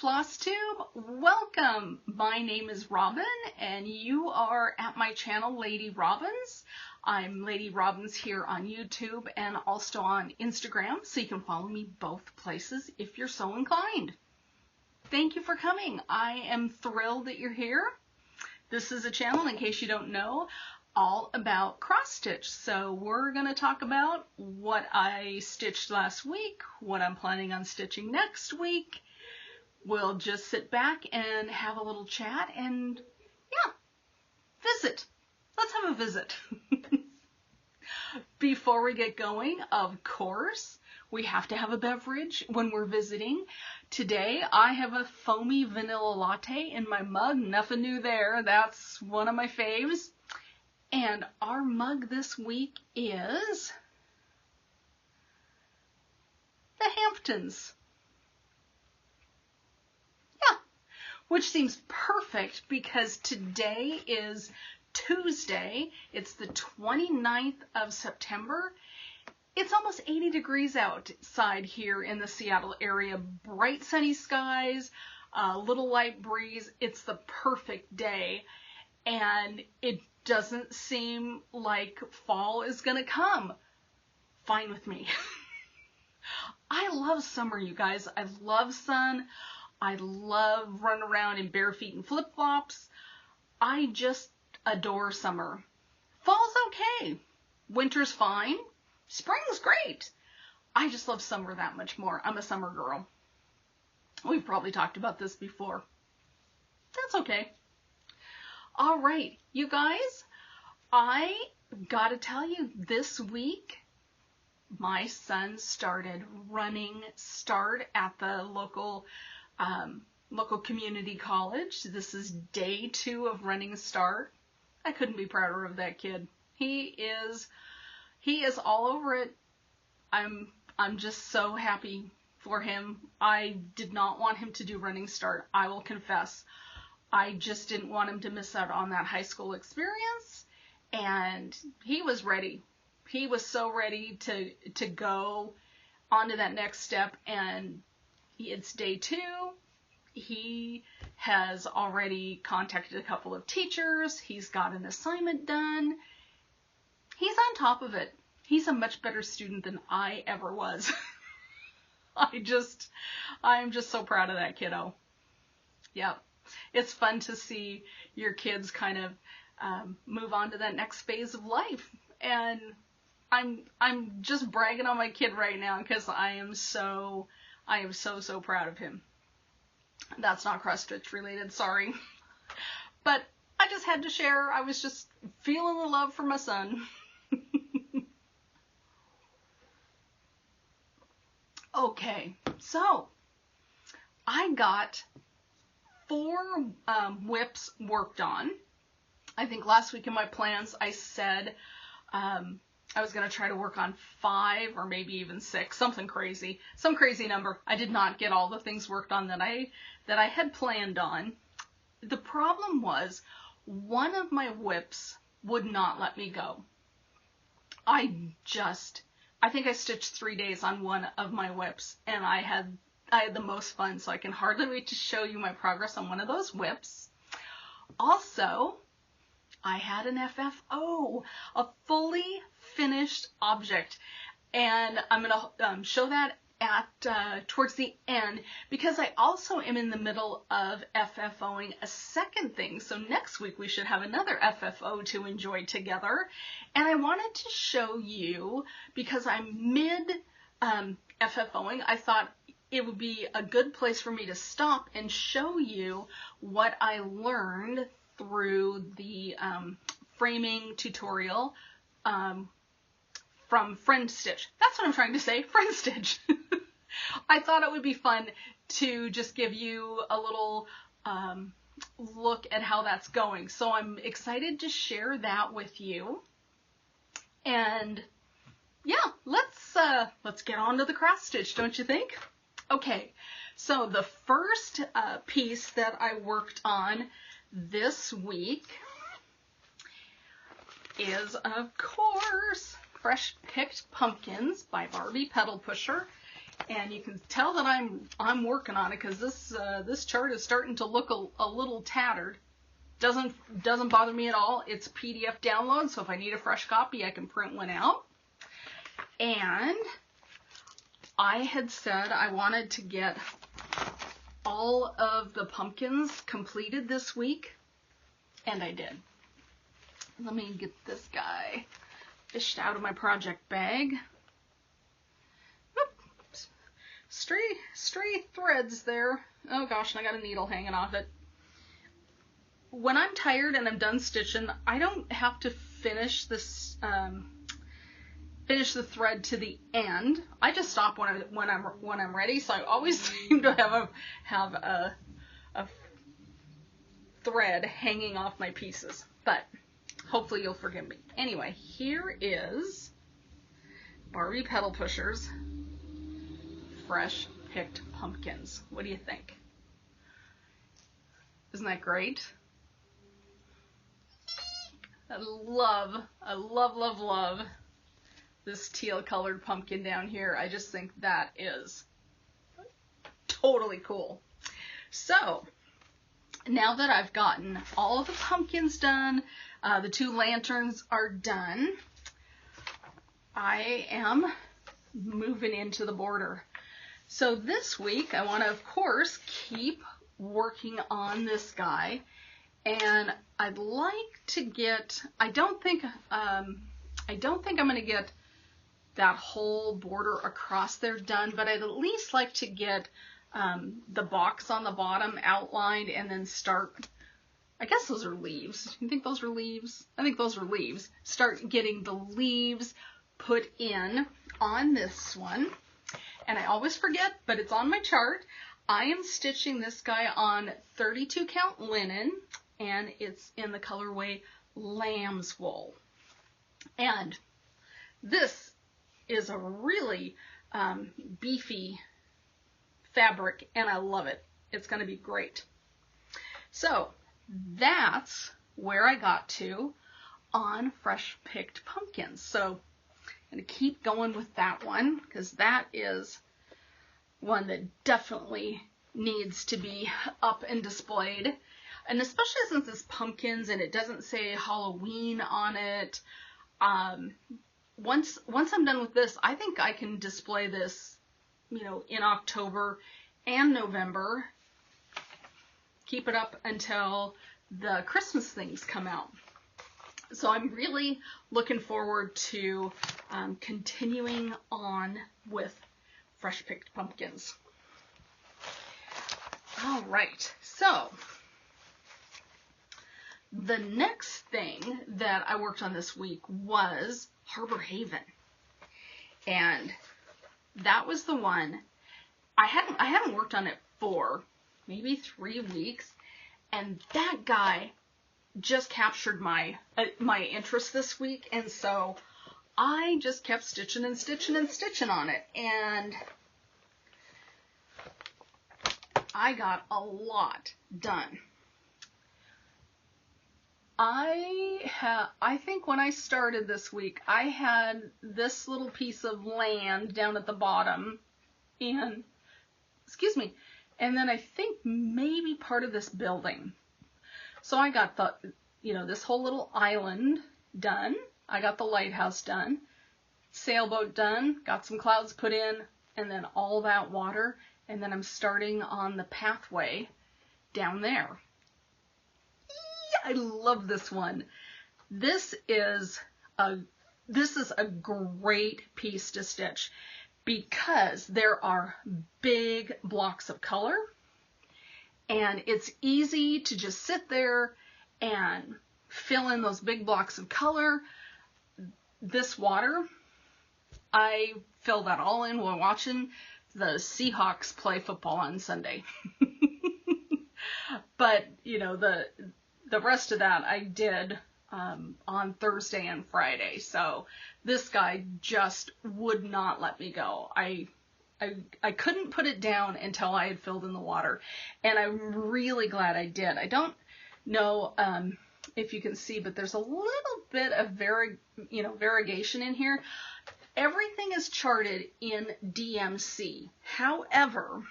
FlossTube, welcome. My name is Robin and you are at my channel Lady Robins. I'm Lady Robins here on YouTube and also on Instagram, so you can follow me both places if you're so inclined. Thank you for coming. I am thrilled that you're here. This is a channel, in case you don't know, all about cross stitch. So we're going to talk about what I stitched last week, what I'm planning on stitching next week. We'll just sit back and have a little chat and, yeah, visit. Let's have a visit. Before we get going, of course, we have to have a beverage when we're visiting. Today, I have a foamy vanilla latte in my mug. Nothing new there. That's one of my faves. And our mug this week is the Hamptons. Which seems perfect because today is Tuesday. It's the 29th of September. It's almost 80 degrees outside here in the Seattle area. Bright sunny skies, a little light breeze. It's the perfect day. And it doesn't seem like fall is going to come. Fine with me. I love summer, you guys. I love sun. I love running around in bare feet and flip-flops. I just adore summer. Fall's okay. Winter's fine. Spring's great. I just love summer that much more. I'm a summer girl. We've probably talked about this before. That's okay. All right, you guys, I gotta tell you, this week, my son started running start at the local community college. This is day 2 of running start. I couldn't be prouder of that kid. He is all over it. I'm just so happy for him. I did not want him to do running start. I will confess. I just didn't want him to miss out on that high school experience, and he was ready. He was so ready to go on to that next step, and it's day 2. He has already contacted a couple of teachers. He's got an assignment done. He's on top of it. He's a much better student than I ever was. I'm just so proud of that kiddo. Yeah. It's fun to see your kids kind of move on to that next phase of life. And I'm just bragging on my kid right now because I am so proud of him. That's not cross stitch related, sorry. But I just had to share. I was just feeling the love for my son. Okay, so I got 4 whips worked on. I think last week in my plans I said I was going to try to work on 5 or maybe even 6, something crazy, some crazy number. I did not get all the things worked on that I had planned on. The problem was one of my whips would not let me go. I think I stitched 3 days on one of my whips, and I had the most fun, so I can hardly wait to show you my progress on one of those whips. Also, I had an FFO, a fully finished object, and I'm going to show that at towards the end, because I also am in the middle of FFOing a second thing. So next week we should have another FFO to enjoy together, and I wanted to show you, because I'm mid FFOing, I thought it would be a good place for me to stop and show you what I learned through the framing tutorial from Friend Stitch. That's what I'm trying to say, Friend Stitch. I thought it would be fun to just give you a little look at how that's going. So I'm excited to share that with you. And yeah, let's get on to the cross stitch, don't you think? Okay, so the first piece that I worked on this week is, of course, Fresh Picked Pumpkins by Barbie Petal Pusher. And you can tell that I'm working on it, because this chart is starting to look a little tattered. Doesn't bother me at all. It's a PDF download, so if I need a fresh copy, I can print one out. And I had said I wanted to get all of the pumpkins completed this week, and I did. Let me get this guy fished out of my project bag. Oops. Stray threads there. Oh gosh, and I got a needle hanging off it. When I'm tired and I'm done stitching, I don't have to finish this, finish the thread to the end. I just stop when I'm ready. So I always seem to have a thread hanging off my pieces. But hopefully you'll forgive me. Anyway, here is Barbie Petal Pushers fresh picked pumpkins. What do you think? Isn't that great? I love this teal colored pumpkin down here. I just think that is totally cool. So now that I've gotten all of the pumpkins done, the 2 lanterns are done, I am moving into the border. So this week I want to, of course, keep working on this guy. And I'd like to get, I don't think I'm going to get that whole border across there done, but I'd at least like to get the box on the bottom outlined and then start, I guess those are leaves. You think those are leaves? I think those are leaves. Start getting the leaves put in on this one. And I always forget, but it's on my chart. I am stitching this guy on 32 count linen, and it's in the colorway Lambswool. And this is a really beefy fabric, and I love it. It's going to be great. So that's where I got to on fresh picked pumpkins. So I'm going to keep going with that one, because that is one that definitely needs to be up and displayed. And especially since it's pumpkins and it doesn't say Halloween on it, once I'm done with this, I think I can display this, you know, in October and November. Keep it up until the Christmas things come out. So I'm really looking forward to continuing on with fresh picked pumpkins. All right, so the next thing that I worked on this week was Harbor Haven, and that was the one I hadn't worked on it for maybe 3 weeks, and that guy just captured my interest this week, and so I just kept stitching and stitching and stitching on it, and I got a lot done. I think when I started this week, I had this little piece of land down at the bottom, and and then I think maybe part of this building. So I got this whole little island done. I got the lighthouse done, sailboat done, got some clouds put in, and then all that water, and then I'm starting on the pathway down there. I love this one. This is a great piece to stitch because there are big blocks of color, and it's easy to just sit there and fill in those big blocks of color. This water, I fill that all in while watching the Seahawks play football on Sunday. But, you know, the rest of that I did on Thursday and Friday. So this guy just would not let me go. I couldn't put it down until I had filled in the water, and I'm really glad I did. I don't know if you can see, but there's a little bit of variegation in here. everything is charted in DMC. However,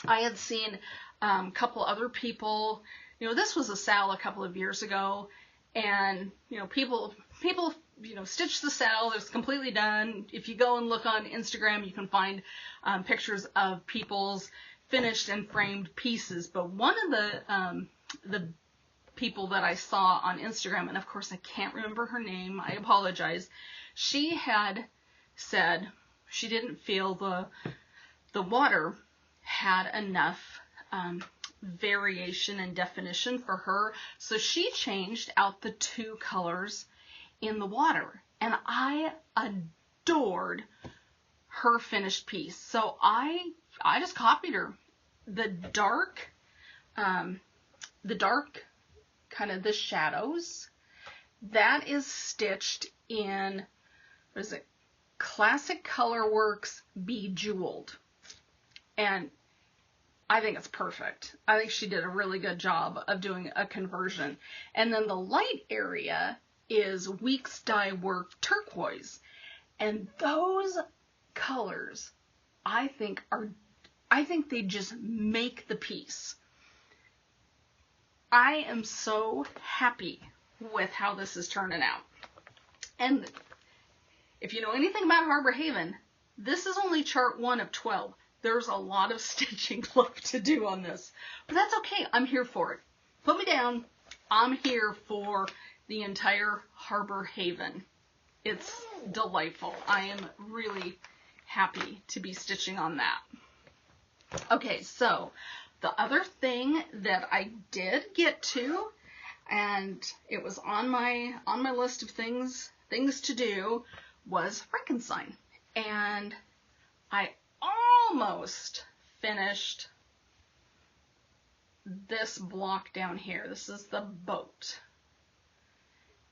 I had seen a couple other people, this was a SAL a couple of years ago, and, people, stitch the SAL, it's completely done. If you go and look on Instagram, you can find pictures of people's finished and framed pieces. But one of the people that I saw on Instagram, and of course I can't remember her name, I apologize, she had said she didn't feel the water had enough variation and definition for her, so she changed out the 2 colors in the water, and I adored her finished piece. So I just copied her. The dark kind of the shadows, that is stitched in, what is it, Classic Colorworks Bejeweled, and I think it's perfect. I think she did a really good job of doing a conversion. And then the light area is Weeks Dye Work Turquoise, and those colors I think they just make the piece. I am so happy with how this is turning out. And if you know anything about Harbor Haven, this is only chart 1 of 12. There's a lot of stitching left to do on this, but that's okay. I'm here for it. Put me down. I'm here for the entire Harbor Haven. It's delightful. I am really happy to be stitching on that. Okay, so the other thing that I did get to, and it was on my list of things to do, was Frankenstein. And I almost finished this block down here. This is the boat.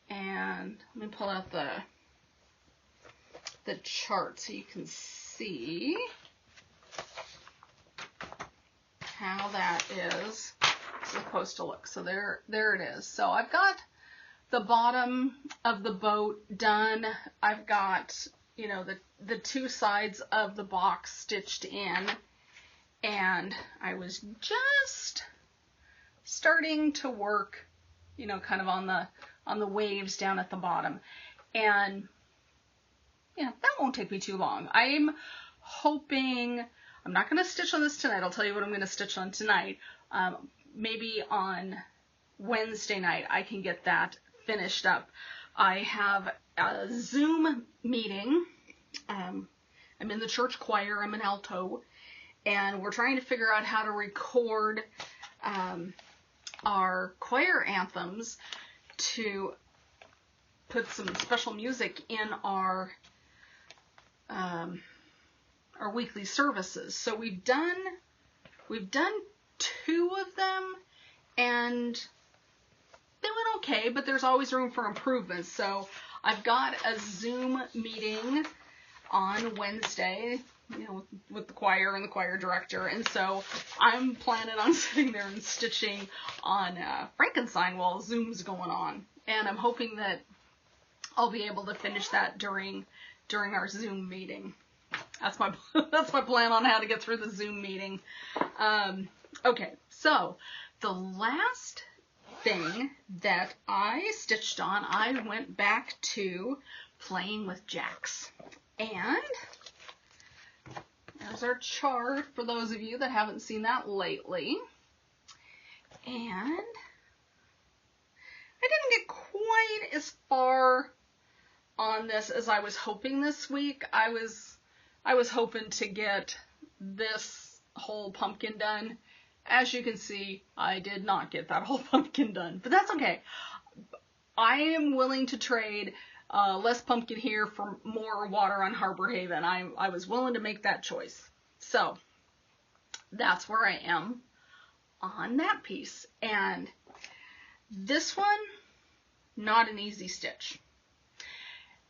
And let me pull out the chart so you can see how that is supposed to look. So there it is. So I've got the bottom of the boat done. I've got, the 2 sides of the box stitched in, and I was just starting to work, kind of on the waves down at the bottom. And that won't take me too long. I'm hoping, I'm not going to stitch on this tonight. I'll tell you what I'm going to stitch on tonight. Maybe on Wednesday night I can get that finished up. I have a Zoom meeting. I'm in the church choir. I'm an alto, and we're trying to figure out how to record our choir anthems to put some special music in our weekly services. So we've done 2 of them, and they went okay, but there's always room for improvement. So I've got a Zoom meeting on Wednesday, with the choir and the choir director, and so I'm planning on sitting there and stitching on Frankenstein while Zoom's going on, and I'm hoping that I'll be able to finish that during our Zoom meeting. That's my plan on how to get through the Zoom meeting. Okay, so the last thing that I stitched on, I went back to playing with jacks. And there's our chart for those of you that haven't seen that lately. And I didn't get quite as far on this as I was hoping this week. I was hoping to get this whole pumpkin done. As you can see, I did not get that whole pumpkin done, but that's okay. I am willing to trade less pumpkin here for more water on Harbor Haven. I was willing to make that choice. So that's where I am on that piece. And this one, not an easy stitch.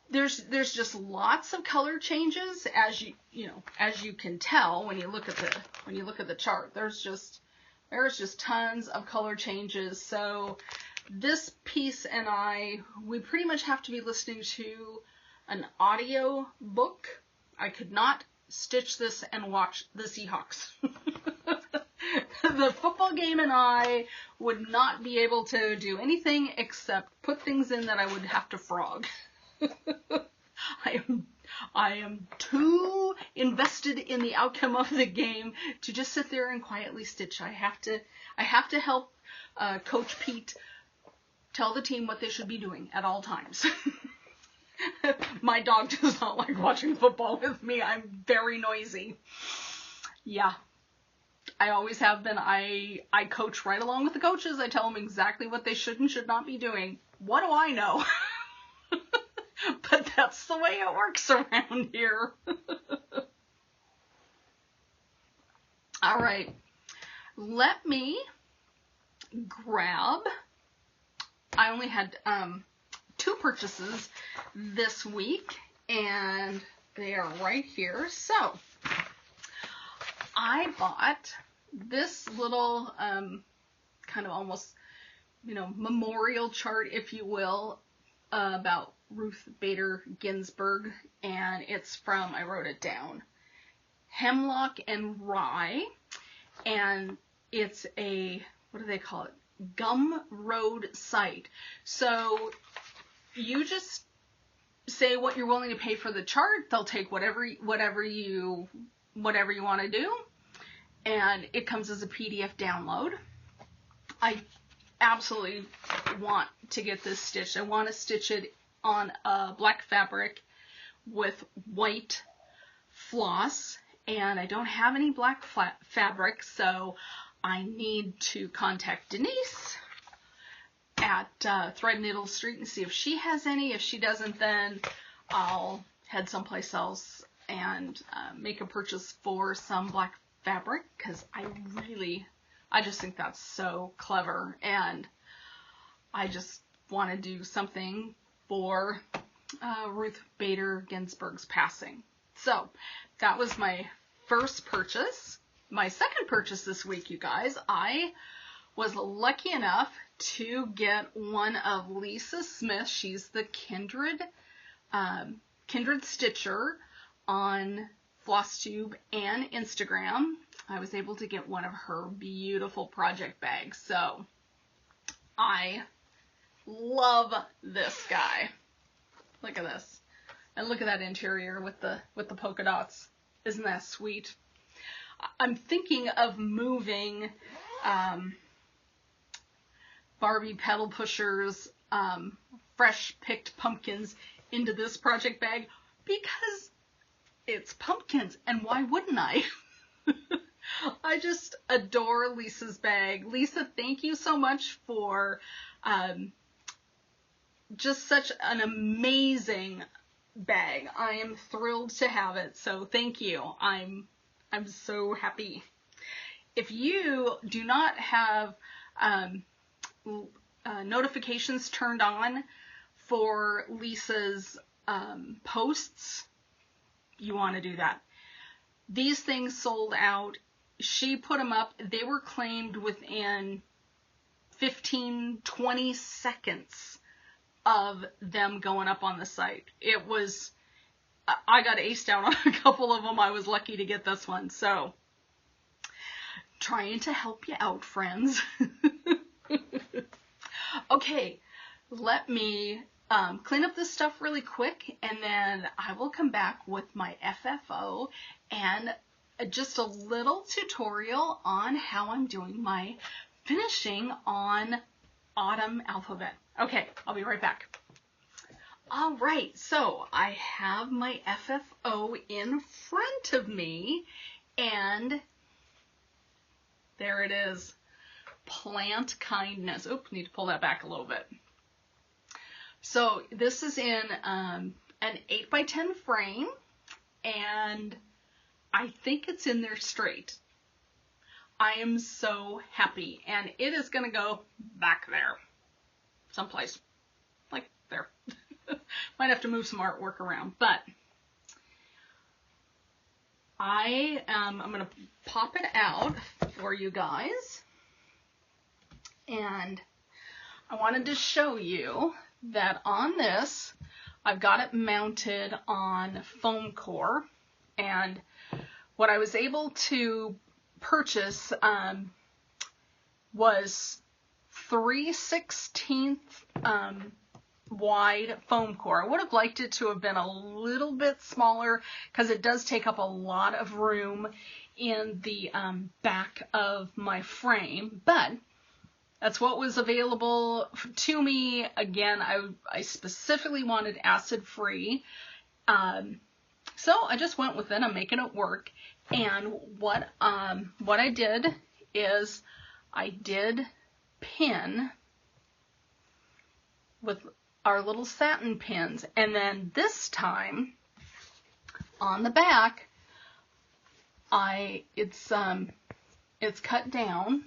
There's just lots of color changes, as you can tell when you look at the chart. There's just tons of color changes. So this piece and we pretty much have to be listening to an audio book. I could not stitch this and watch the Seahawks. The football game and I would not be able to do anything except put things in that I would have to frog. I am too invested in the outcome of the game to just sit there and quietly stitch. I have to help Coach Pete tell the team what they should be doing at all times. My dog does not like watching football with me. I'm very noisy. Yeah. I always have been. I coach right along with the coaches. I tell them exactly what they should and should not be doing. What do I know? But that's the way it works around here. All right. Let me grab. I only had 2 purchases this week, and they are right here. So I bought this little kind of almost, memorial chart, if you will, about Ruth Bader Ginsburg, and it's from, I wrote it down, Hemlock and Rye, and it's a, what do they call it? Gum Road site. So you just say what you're willing to pay for the chart. They'll take whatever you want to do, and it comes as a PDF download. I absolutely want to get this stitched. I want to stitch it on a black fabric with white floss, and I don't have any black fabric, so I need to contact Denise at Thread Needle Street and see if she has any. If she doesn't, then I'll head someplace else and make a purchase for some black fabric, because I just think that's so clever, and I just want to do something for Ruth Bader Ginsburg's passing. So that was my first purchase. My second purchase this week, you guys, I was lucky enough to get one of Lisa Smith. She's the Kindred Stitcher on FlossTube and Instagram. I was able to get one of her beautiful project bags. So I love this guy. Look at this. And look at that interior with the polka dots. Isn't that sweet? I'm thinking of moving Barbie Petal Pushers fresh picked pumpkins into this project bag because it's pumpkins, and why wouldn't I? I just adore Lisa's bag. Lisa, thank you so much for just such an amazing bag. I am thrilled to have it, so thank you. I'm so happy. If you do not have notifications turned on for Lisa's posts, you want to do that. These things sold out. She put them up. They were claimed within 15-20 seconds of them going up on the site. It was, I got aced out on a couple of them. I was lucky to get this one. So, trying to help you out, friends. Okay, let me clean up this stuff really quick, and then I will come back with my FFO and just a little tutorial on how I'm doing my finishing on Autumn Alphabet. Okay, I'll be right back. All right, so I have my FFO in front of me, and there it is. Plant Kindness. Oop, need to pull that back a little bit. So this is in an 8x10 frame, and I think it's in there straight. I am so happy, and it is going to go back there someplace, like there. Might have to move some artwork around, but I'm going to pop it out for you guys, and I wanted to show you that on this I've got it mounted on foam core, and what I was able to purchase was 3/16 wide foam core. I would have liked it to have been a little bit smaller because it does take up a lot of room in the back of my frame, but that's what was available to me. Again, I specifically wanted acid-free, so I just went with it. I'm making it work. And what I did is I did pin with our little satin pins, and then this time on the back, it's cut down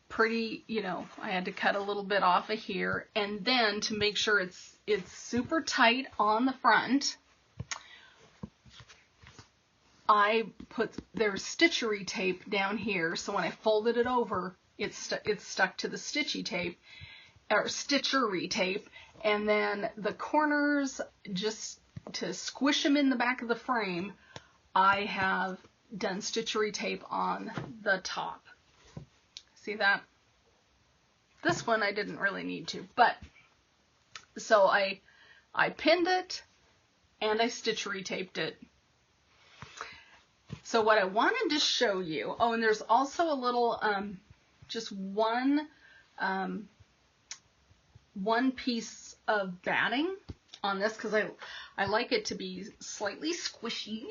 pretty, you know, I had to cut a little bit off of here, and then to make sure it's super tight on the front, I put their stitchery tape down here, so when I folded it over, it's stuck to the stitchy tape, or stitchery tape, and then the corners, just to squish them in the back of the frame, I have done stitchery tape on the top. See that? This one I didn't really need to, but so I pinned it and I stitchery taped it. So what I wanted to show you, oh, and there's also a little, just one piece of batting on this because I like it to be slightly squishy.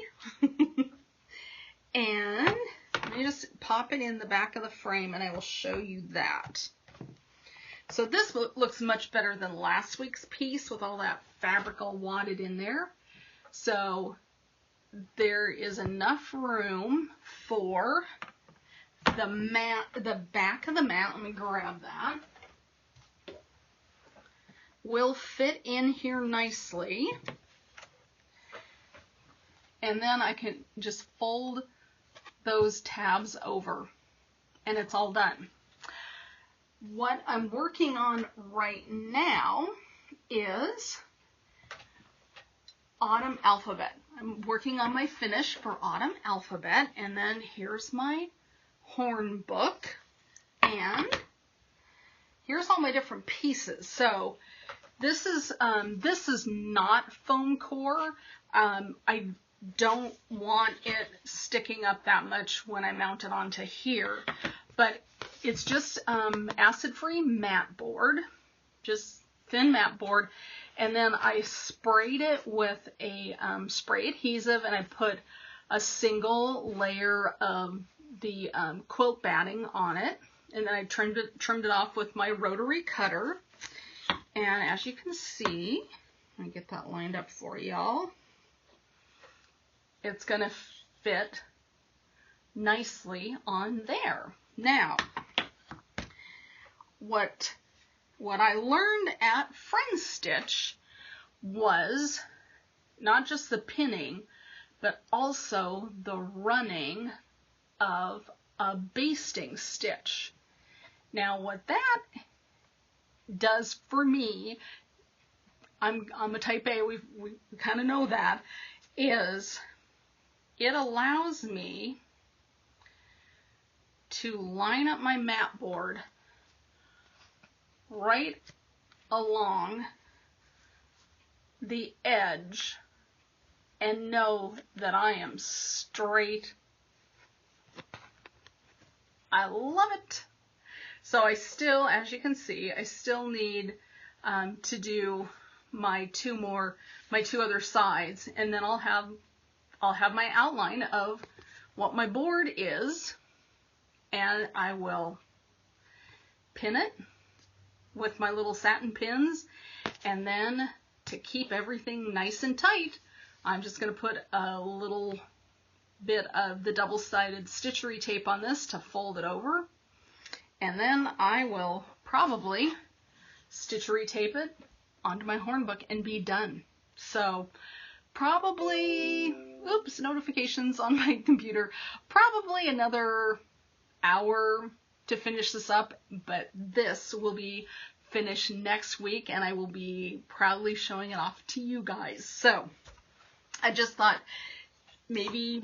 And let me just pop it in the back of the frame and I will show you that. So this looks much better than last week's piece with all that fabric all wadded in there. So there is enough room for the mat, the back of the mat. Let me grab that. Will fit in here nicely. And then I can just fold those tabs over and it's all done. What I'm working on right now is Autumn Alphabet. I'm working on my finish for Autumn Alphabet, and then here's my horn book, and here's all my different pieces. So this is not foam core. I don't want it sticking up that much when I mount it onto here, but it's just acid-free mat board, just thin mat board, and then I sprayed it with a spray adhesive, and I put a single layer of the quilt batting on it, and then I trimmed it off with my rotary cutter. And as you can see, let me get that lined up for y'all. It's going to fit nicely on there. Now, what I learned at Friends Stitch was not just the pinning, but also the running of a basting stitch. Now, what that does for me, I'm a type A, we kind of know that, is it allows me to line up my mat board right along the edge and know that I am straight. I love it. So I still, as you can see, I still need to do my two other sides, and then I'll have my outline of what my board is, and I will pin it with my little satin pins, and then to keep everything nice and tight, I'm just going to put a little bit of the double-sided stitchery tape on this to fold it over, and then I will probably stitchery tape it onto my horn book and be done. So probably, oops, notifications on my computer, probably another hour to finish this up, but this will be finish next week, and I will be proudly showing it off to you guys. So I just thought maybe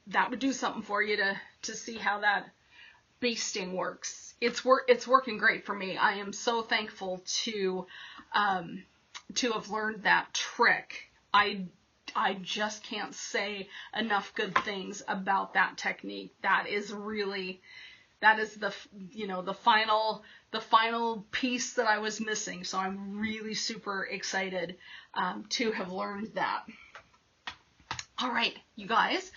that would do something for you to see how that basting works. It's working great for me. I am so thankful to have learned that trick. I just can't say enough good things about that technique. That is the, you know, the final piece that I was missing. So I'm really super excited to have learned that. All right, you guys,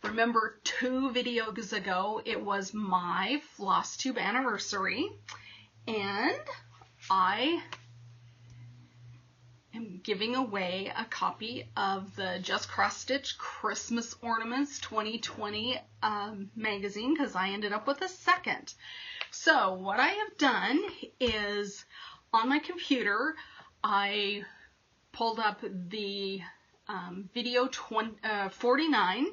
remember 2 videos ago, it was my FlossTube anniversary, and I am giving away a copy of the Just Cross Stitch Christmas Ornaments 2020 magazine, because I ended up with a second. So what I have done is, on my computer, I pulled up the video 49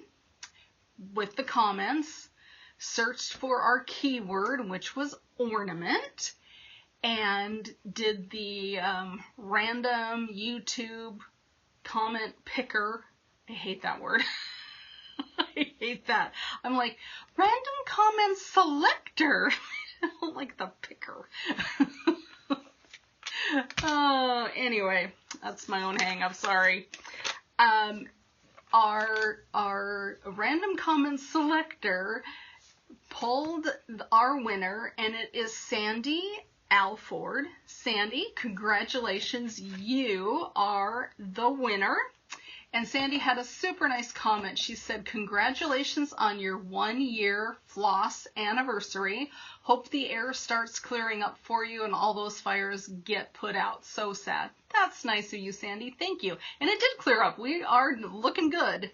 with the comments, searched for our keyword, which was ornament, and did the random YouTube comment picker. I hate that word. I hate that. I'm like, random comment selector. I don't like the picker. Anyway, that's my own hang up, sorry. Our random comment selector pulled our winner, and it is Sandy Alford. Sandy, congratulations, you are the winner. And Sandy had a super nice comment. She said, congratulations on your 1-year floss anniversary. Hope the air starts clearing up for you and all those fires get put out. So sad. That's nice of you, Sandy. Thank you. And it did clear up. We are looking good.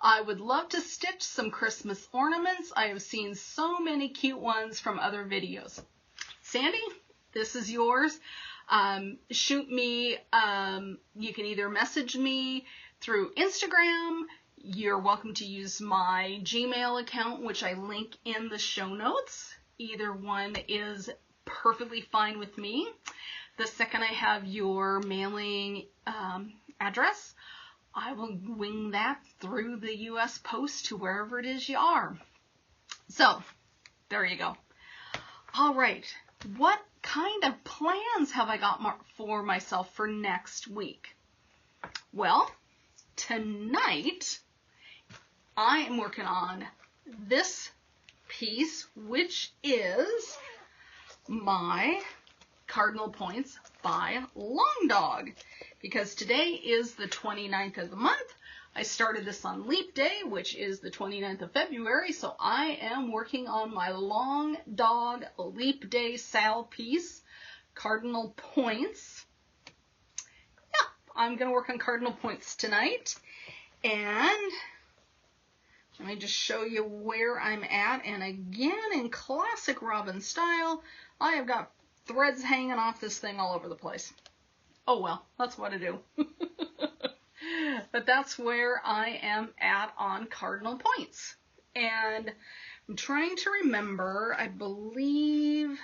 I would love to stitch some Christmas ornaments. I have seen so many cute ones from other videos. Sandy, this is yours. Shoot me. You can either message me through Instagram. You're welcome to use my Gmail account, which I link in the show notes. Either one is perfectly fine with me. The second I have your mailing address, I will wing that through the U.S. Post to wherever it is you are. So, there you go. All right, what kind of plans have I got for myself for next week? Well, tonight I am working on this piece, which is my Cardinal Points by Long Dog, because today is the 29th of the month. I started this on Leap Day, which is the 29th of February, so I am working on my Long Dog Leap Day SAL piece, Cardinal Points. Yeah, I'm going to work on Cardinal Points tonight, and let me just show you where I'm at. And again, in classic Robin style, I have got threads hanging off this thing all over the place. Oh well, that's what I do. But that's where I am at on Cardinal Points. And I'm trying to remember, I believe,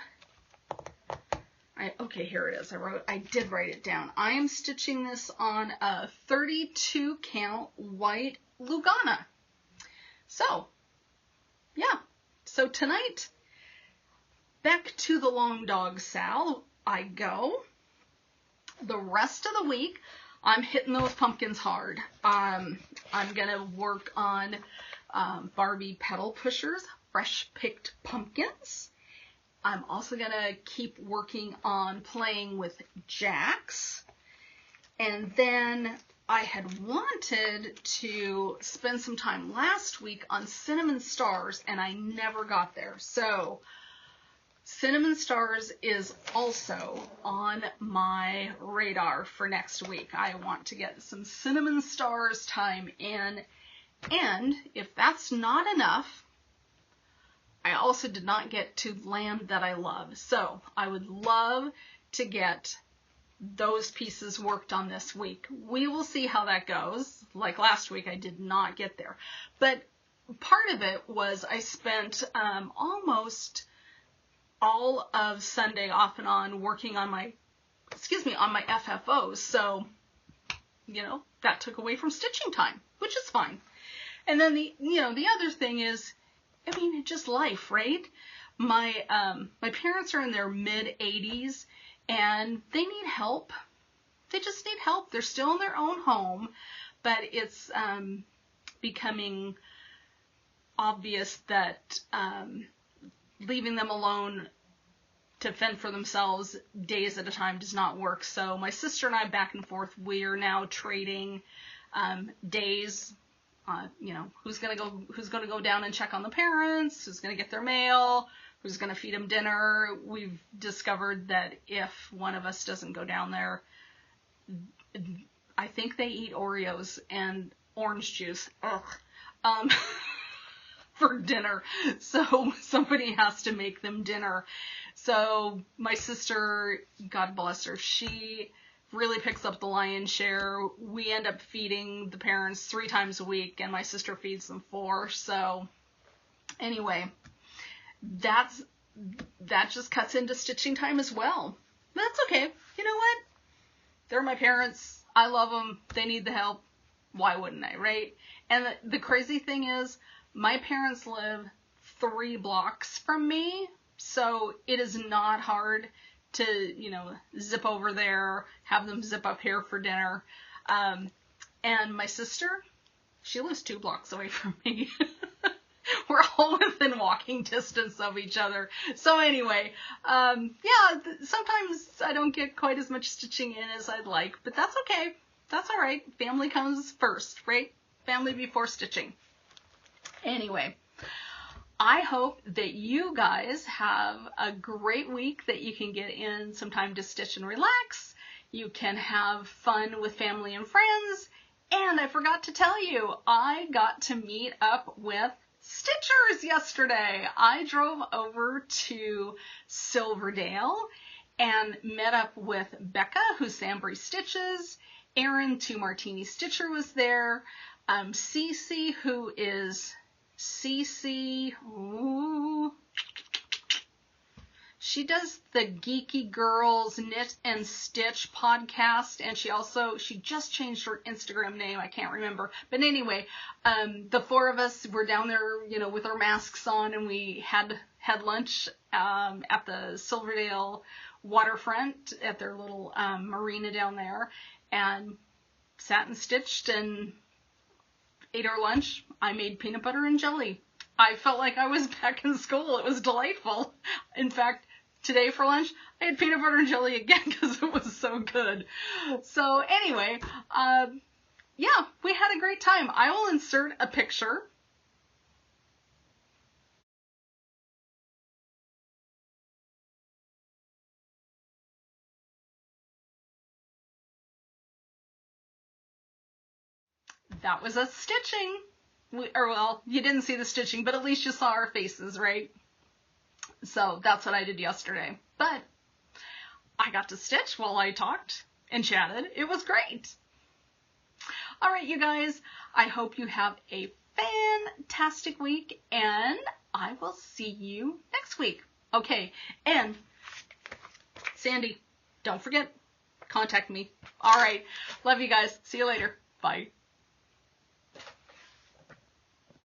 okay, here it is. I did write it down. I am stitching this on a 32 count white Lugana. So, yeah. So tonight, back to the Long Dog SAL I go. The rest of the week, I'm hitting those pumpkins hard. I'm going to work on Barbie Petal Pushers, fresh picked pumpkins. I'm also going to keep working on playing with jacks. And then I had wanted to spend some time last week on Cinnamon Stars, and I never got there. So Cinnamon Stars is also on my radar for next week. I want to get some Cinnamon Stars time in. And if that's not enough, I also did not get to Land That I Love. So I would love to get those pieces worked on this week. We will see how that goes. Like last week, I did not get there. But part of it was I spent almost all of Sunday off and on working on my, on my FFOs. So, you know, that took away from stitching time, which is fine. And then the other thing is, I mean, just life, right? My parents are in their mid-80s and they need help. They just need help. They're still in their own home, but it's becoming obvious that leaving them alone to fend for themselves days at a time does not work. So my sister and I, back and forth, we're now trading days. You know, who's gonna go down and check on the parents, who's gonna get their mail, who's gonna feed them dinner. We've discovered that if one of us doesn't go down there, I think they eat Oreos and orange juice for dinner. So somebody has to make them dinner. So my sister, God bless her, she really picks up the lion's share. We end up feeding the parents 3 times a week, and my sister feeds them 4. So anyway, that just cuts into stitching time as well. But that's okay. You know what? They're my parents. I love them. They need the help. Why wouldn't I, right? And the crazy thing is, my parents live 3 blocks from me, so it is not hard to, you know, zip over there, have them zip up here for dinner. And my sister, she lives 2 blocks away from me. We're all within walking distance of each other. So anyway, sometimes I don't get quite as much stitching in as I'd like, but that's okay. That's all right. Family comes first, right? Family before stitching. Anyway, I hope that you guys have a great week, that you can get in some time to stitch and relax. You can have fun with family and friends. And I forgot to tell you, I got to meet up with Stitchers yesterday. I drove over to Silverdale and met up with Becca, who's Sambry Stitches. Erin, 2 Martini Stitcher, was there. Cece, who is Cece. Ooh. She does the Geeky Girls Knit and Stitch podcast, and she just changed her Instagram name. I can't remember. But anyway, the 4 of us were down there, you know, with our masks on, and we had lunch at the Silverdale waterfront at their little marina down there, and sat and stitched and ate our lunch. I made peanut butter and jelly. I felt like I was back in school. It was delightful. In fact, today for lunch, I had peanut butter and jelly again because it was so good. So anyway, yeah, we had a great time. I will insert a picture. That was us stitching. Well, you didn't see the stitching, but at least you saw our faces, right? So that's what I did yesterday. But I got to stitch while I talked and chatted. It was great. All right, you guys, I hope you have a fantastic week, and I will see you next week. Okay, and Sandy, don't forget, contact me. All right, love you guys. See you later. Bye.